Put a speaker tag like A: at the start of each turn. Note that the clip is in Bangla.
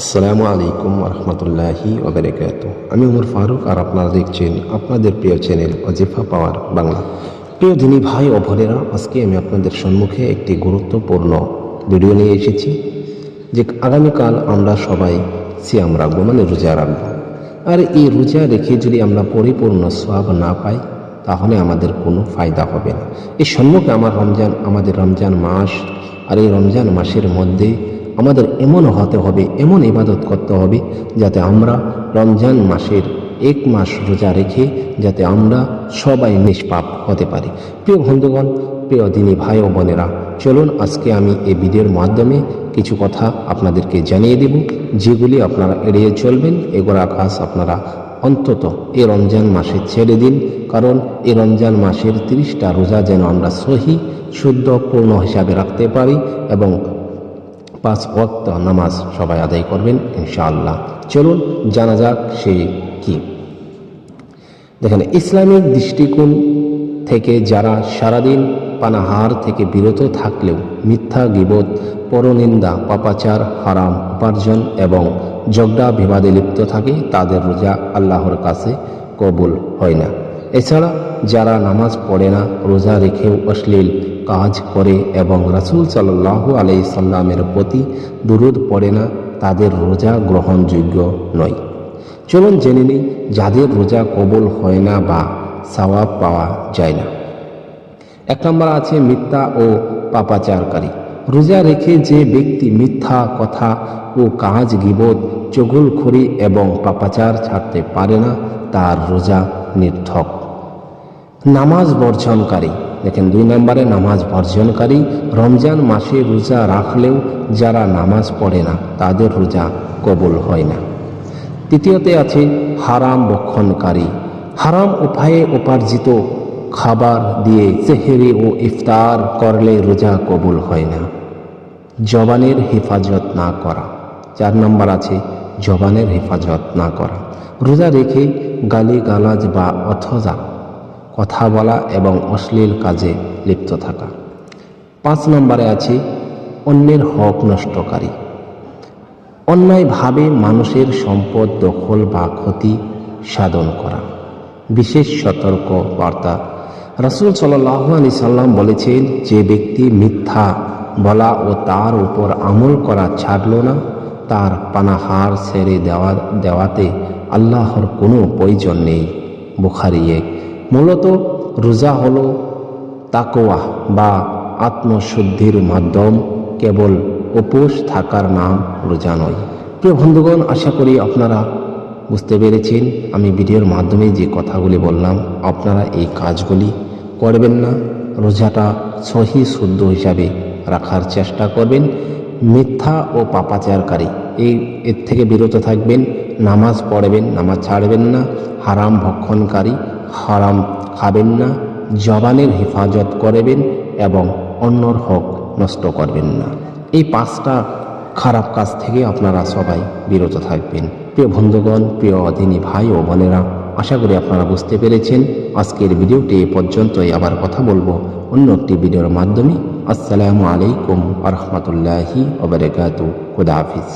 A: আসসালামু আলাইকুম রহমতুল্লাহি ওবারাকাতুহু। আমি ওমর ফারুক আর আপনারা দেখছেন আপনাদের প্রিয় চ্যানেল ওয়াজিফা পাওয়ার বাংলা। প্রিয় দিনী ভাই ও বোনেরা, আজকে আমি আপনাদের সম্মুখে একটি গুরুত্বপূর্ণ ভিডিও নিয়ে এসেছি যে আগামীকাল আমরা সবাই সিয়াম রাখবো, মানে রোজা রাখবো। আর এই রোজা রেখে যদি আমরা পরিপূর্ণ সওয়াব না পাই তাহলে আমাদের কোনো ফায়দা হবে না। এই সম্মুখে আমাদের রমজান মাস, আর এই রমজান মাসের মধ্যে আমাদের এমন হতে হবে, এমন ইবাদত করতে হবে যাতে আমরা রমজান মাসের এক মাস রোজা রেখে যাতে আমরা সবাই নিষ্পাপ হতে পারি। প্রিয় বন্ধুগণ, প্রিয় দিনী ভাই ও বোনেরা, চলুন আজকে আমি এই ভিডিওর মাধ্যমে কিছু কথা আপনাদেরকে জানিয়ে দেব, যেগুলি আপনারা এড়িয়ে চলবেন। এগুলো কাজ আপনারা অন্তত এই রমজান মাসে ছেড়ে দিন, কারণ এই রমজান মাসের 30টা রোজা যেন আমরা সহি শুদ্ধ পূর্ণ হিসাবে রাখতে পারি এবং 5 ওয়াক্ত নামাজ সবাই আদায় করবেন ইনশাআল্লাহ। চলুন জানা যাক সেই কি। দেখেন, ইসলামিক দৃষ্টিকোণ থেকে যারা সারাদিন পানাহার থেকে বিরত থাকলেও মিথ্যা, গীবত, পরনিন্দা, পাপাচার, হারাম উপার্জন এবং ঝগড়া বিবাদে লিপ্ত থাকে তাদের রোজা আল্লাহর কাছে কবুল হয় না। এছাড়া যারা নামাজ পড়ে না, রোজা রেখেও অশ্লীল কাজ করে এবং রাসূল সাল্লাল্লাহু আলাইহি সাল্লামের প্রতি দুরূদ পড়ে না, তাদের রোজা গ্রহণযোগ্য নয়। চলুন জেনে নিই যাদের রোজা কবুল হয় না বা সওয়াব পাওয়া যায় না। 1 নম্বর আছে মিথ্যা ও পাপাচারকারী। রোজা রেখে যে ব্যক্তি মিথ্যা কথা ও কাজ, গীবত, চুগলখড়ি এবং পাপাচার ছাড়তে পারে না, তার রোজা নির্থক। নামাজ বর্জনকারী। দেখেন, 2 নম্বরে নামাজ বর্জনকারী। রমজান মাসে রোজা রাখলেও যারা নামাজ পড়ে না তাদের রোজা কবুল হয় না। তৃতীয়তে আছে হারাম ভক্ষণকারী। হারাম উপায়ে উপার্জিত খাবার দিয়ে সেহরি ও ইফতার করলে রোজা কবুল হয় না। জবানের হেফাজত না করা। 4 নম্বর আছে জবানের হেফাজত না করা। রোজা রেখে গালিগালাজ বা অথজা কথা বলা এবং অশ্লীল কাজে লিপ্ত থাকা। 5 নম্বরে আছে অন্যের হক নষ্টকারী। অন্যায়ভাবে মানুষের সম্পদ দখল বা ক্ষতি সাধন করা। বিশেষ সতর্ক বার্তা। রাসূল সাল্লাল্লাহু আলাইহি সাল্লাম বলেছেন, যে ব্যক্তি মিথ্যা বলা ও তার উপর আমল করা ছাড়ল না, তার পানাহার ছেড়ে দেওয়াতে আল্লাহর কোনো প্রয়োজন নেই। বুখারী 1। মূলত রোজা হলো তাকওয়া বা আত্মশুদ্ধির মাধ্যম, কেবল উপোস থাকার নাম রোজা নয়। প্রিয় বন্ধুগণ, আশা করি আপনারা বুঝতে পেরেছেন আমি ভিডিওর মাধ্যমে যে কথাগুলি বললাম। আপনারা এই কাজগুলি করবেন না, রোজাটা সহি শুদ্ধ হিসাবে রাখার চেষ্টা করবেন। মিথ্যা ও পাপাচারকারী এর থেকে বিরত থাকবেন। নামাজ পড়বেন, নামাজ ছাড়বেন না। হারাম ভক্ষণকারী, হারাম খাবেন না। জবানের হেফাজত করবেন এবং অন্যর হক নষ্ট করবেন না। এই 5টা খারাপ কাজ থেকে আপনারা সবাই বিরত থাকবেন। প্রিয় বন্ধুগণ, প্রিয় দিনী ভাই ও বোনেরা, আশা করি আপনারা বুঝতে পেরেছেন। আজকের ভিডিওটি এ পর্যন্তই। আবার কথা বলবো অন্য একটি ভিডিওর মাধ্যমে। আসসালামু আলাইকুম রহমতুল্লাহি ওয়া বারাকাতুহু। খুদা হাফিজ।